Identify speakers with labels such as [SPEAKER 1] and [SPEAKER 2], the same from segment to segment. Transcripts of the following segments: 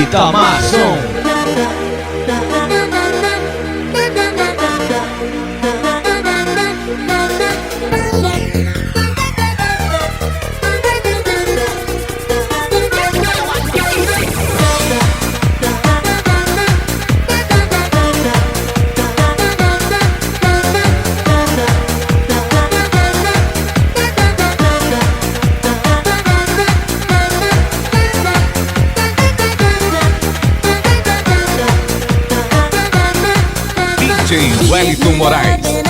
[SPEAKER 1] Itamar
[SPEAKER 2] Wellington Moraes.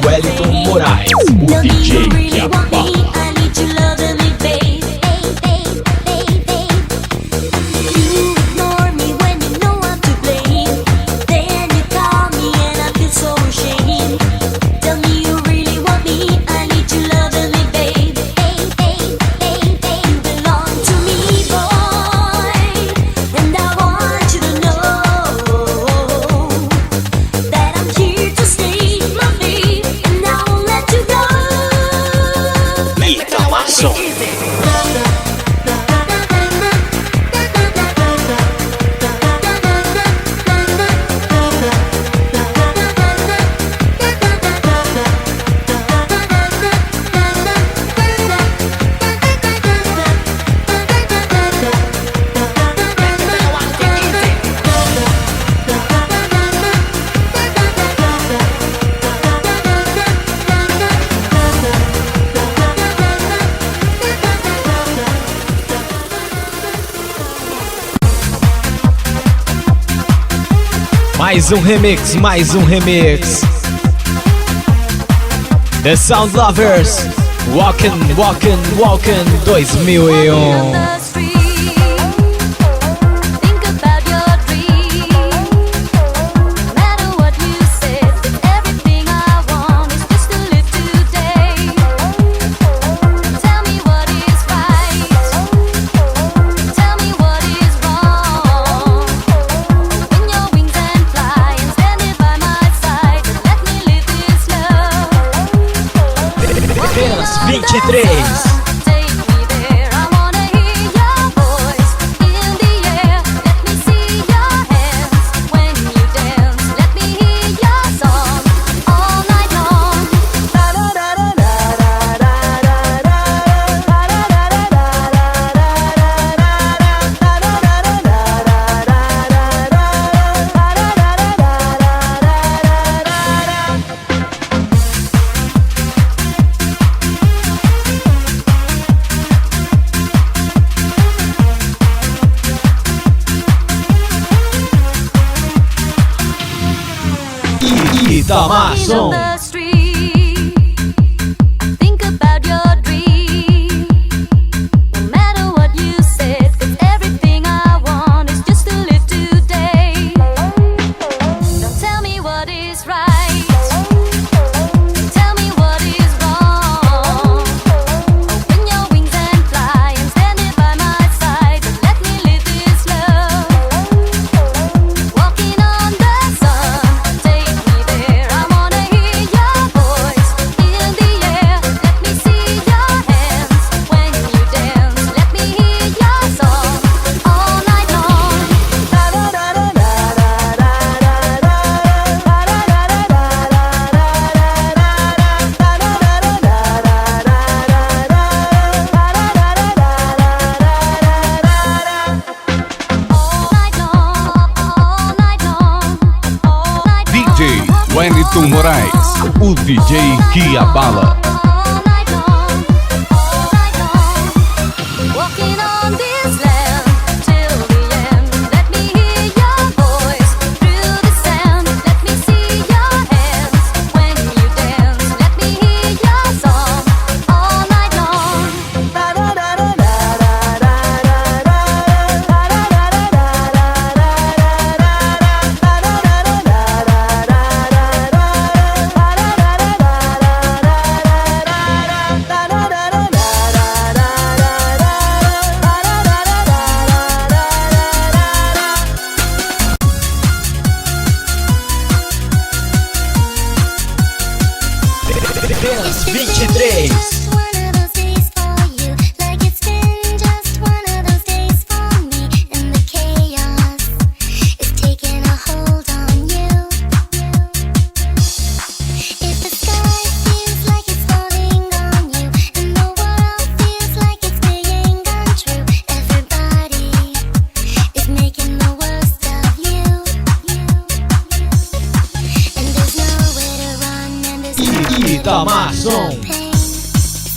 [SPEAKER 1] Wellington Moraes, o DJ que abala. Mais um remix. The Sound Lovers, Walkin' 2001. Apenas 23. Itamar Wellington Moraes, o DJ que abala.
[SPEAKER 2] Walking on this land till the end. Let me hear your voice through the sound. Let me see your hands when you dance. Let me hear your song all night long.
[SPEAKER 3] Apenas 23.
[SPEAKER 2] Just one of those days for you, like it's been just one of those days for me. And the chaos is taking a hold on you. If the sky feels like it's falling on you, and the world feels like it's being untrue, everybody is making the worst of you. And there's nowhere to run, and there's
[SPEAKER 3] Itamar Som.
[SPEAKER 2] pain.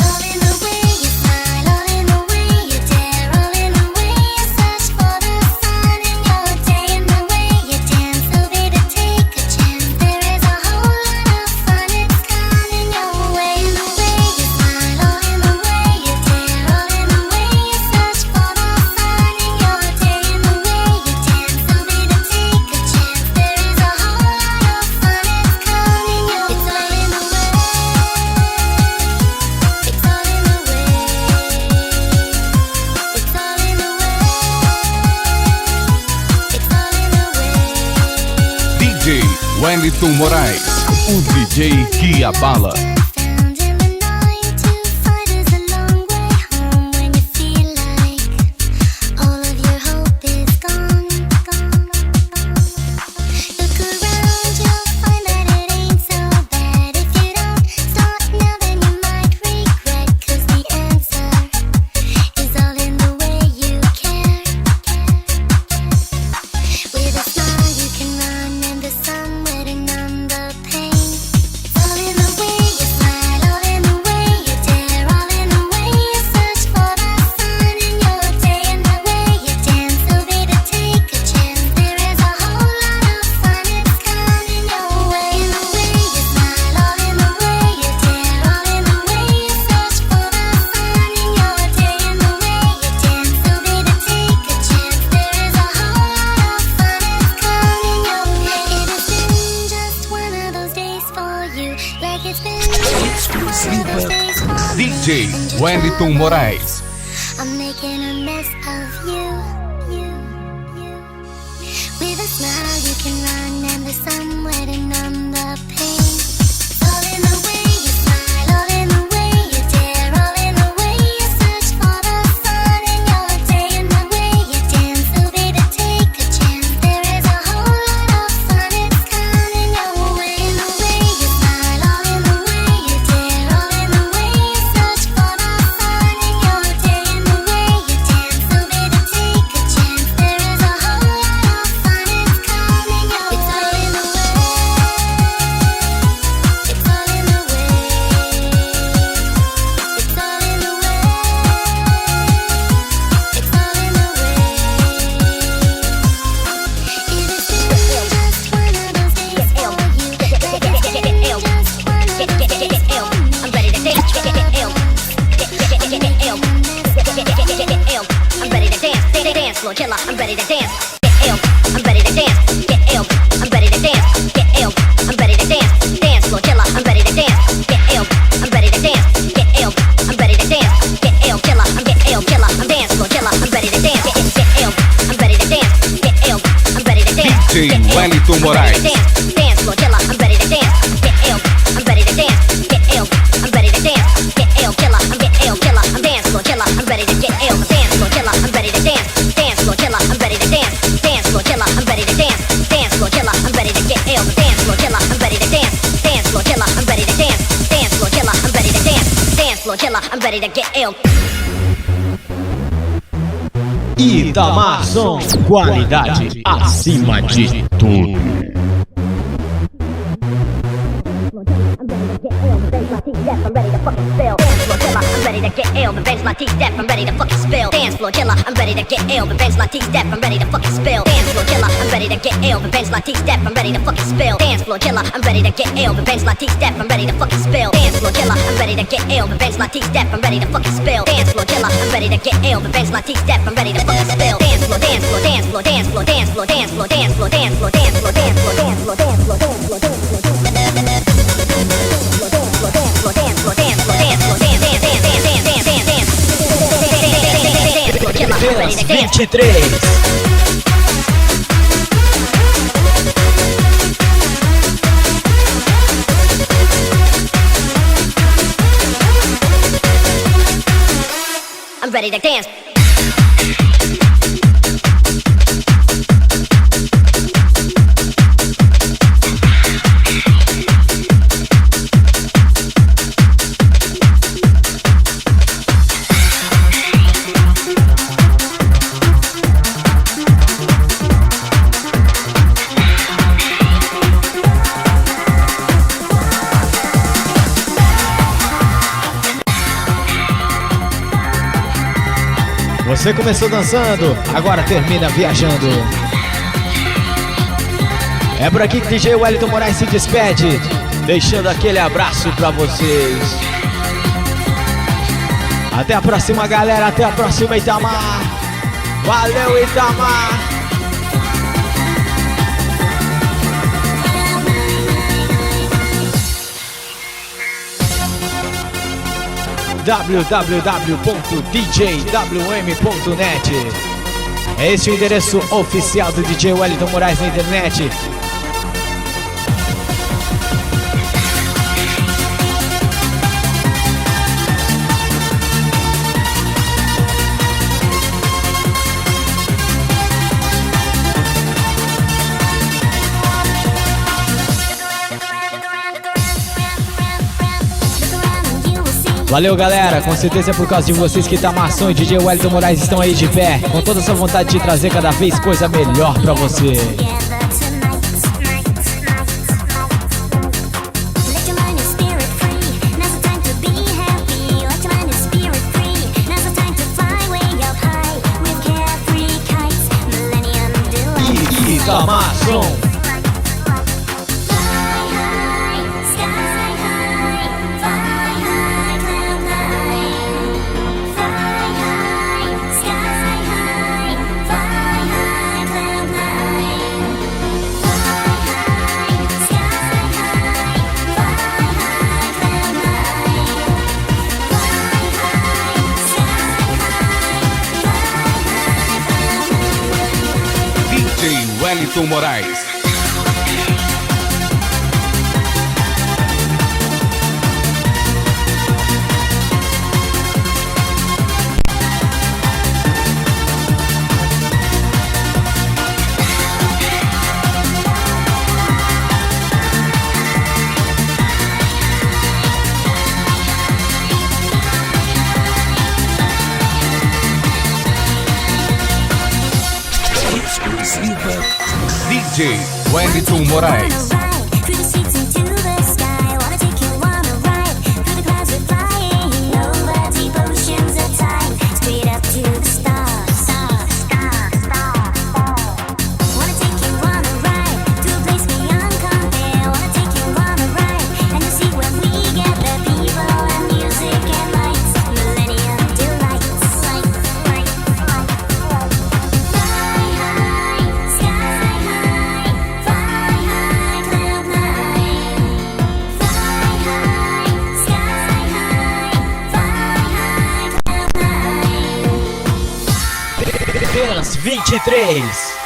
[SPEAKER 2] All in the way you smile, all in the way you dare, all in the way you search for the sun in your day, in the way you dance. So baby, take a chance. There is a whole lot of fun, it's coming your way. In the way you smile, all in the way you dare, all in the way you search for the sun in your day, in the way you dance. So baby, take a chance. There is a whole lot of fun, it's coming your way. It's all in the way. It's all in the way. It's all in the way. It's all in the way.
[SPEAKER 1] DJ Wellington Moraes, o DJ que abala.
[SPEAKER 2] Found in the 9 to 5 is a long way home when you feel like all of your hope is gone. Look around, you'll find that it ain't so bad. If you don't start now, then you might regret. 'Cause the answer is all in the way you care. With a smile you can run, and there's somewhere to numb the pain. All in the way you smile, all in the way you dare, all in the way you search for the sun in your day, in the way you dance. So baby, take a chance. There is a whole lot of fun, it's coming your way. In the way you smile, all in the way you dare, all in the way you search for the sun in your day, in the way you dance. So baby, take a chance. There is a whole lot of fun, it's coming your way. It has been just one of those days for you, like it's been just one of those days for me.
[SPEAKER 1] DJ Wellington Moraes.
[SPEAKER 2] I'm making a mess of you. With a smile you can run, and there's somewhere to numb the pain. All in the way you smile, all in the way you dare, all in the way you search for the sun in your day, in the way you dance. So baby, take a chance. There is a whole lot of fun, it's coming your way. In the way you smile, all in the way you dare, all in the way you search for the sun in your day, in the way you dance. So baby, take a chance. There is a whole lot of fun, it's coming your way. It's all in the way. It's all in the way. It's all in the way. It's all in the way. It has been just one of those days for you, like it's been just one of those days for me.
[SPEAKER 4] I'm ready to dance. I'm ready to dance. Dance floor killer. I'm ready to dance. I'm ready to dance. I'm ready to dance. I'm ready to dance. Dance floor killer. I'm ready to dance. I'm ready to dance. I'm ready to dance. Killer. I'm killer. I'm dance floor killer. I'm ready to dance. I'm ready to dance. I'm ready to dance.
[SPEAKER 1] DJ Wellington Moraes.
[SPEAKER 4] Dance floor killer. I'm ready to dance. I'm ready to dance. I'm ready to dance. Killer. I'm killer. I'm dance floor killer. I'm ready to get ill. Dance floor killer. I'm ready to dance. Dance floor killer. I'm ready to dance. Dance floor killer. I'm ready to dance. Dance floor killer. I'm ready to get ill. Dance floor killer. I'm ready to dance. Dance floor killer. I'm ready to dance. Dance floor killer. I'm ready to dance. Dance floor killer. I'm ready to get ill.
[SPEAKER 3] Itamar Som. Qualidade acima de tudo.
[SPEAKER 4] deaf, I'm ready to fucking spill. Dance floor killer, I'm ready to get ill. Revenge my teeth deaf, I'm ready to fucking spill. Dance floor killer, I'm ready to get ill. Revenge my teeth deaf, I'm ready to fucking spill. Dance floor killer, I'm ready to get ill. Revenge my teeth deaf, I'm ready to fucking spill. Dance floor killer, I'm ready to get ill. Revenge my teeth deaf, I'm ready to fucking spill. Dance floor killer, I'm ready to get ill. Revenge my teeth deaf, I'm ready to fucking spill. Dance floor killer, I'm ready to get ill. Revenge my teeth deaf, I'm ready to fucking spill. Dance floor, dance floor, dance floor, dance floor, dance floor, dance floor, dance floor, dance floor, dance floor, dance floor, dance floor, dance floor, dance floor, dance floor,
[SPEAKER 3] Pelas 23.
[SPEAKER 4] I'm ready to dance.
[SPEAKER 3] Você começou dançando, agora termina viajando. É por aqui que DJ Wellington Moraes se despede, deixando aquele abraço pra vocês. Até a próxima, galera. Até a próxima, Itamar. Valeu, Itamar. www.djwm.net. Esse é o endereço oficial do DJ Wellington Moraes na internet. Valeu, galera, com certeza é por causa de vocês que Itamar e DJ Wellington Moraes estão aí de pé, com toda essa vontade de trazer cada vez coisa melhor pra você. Itamar Som.
[SPEAKER 1] Wellington Moraes. DJ Wellington Moraes.
[SPEAKER 3] Pelas 23.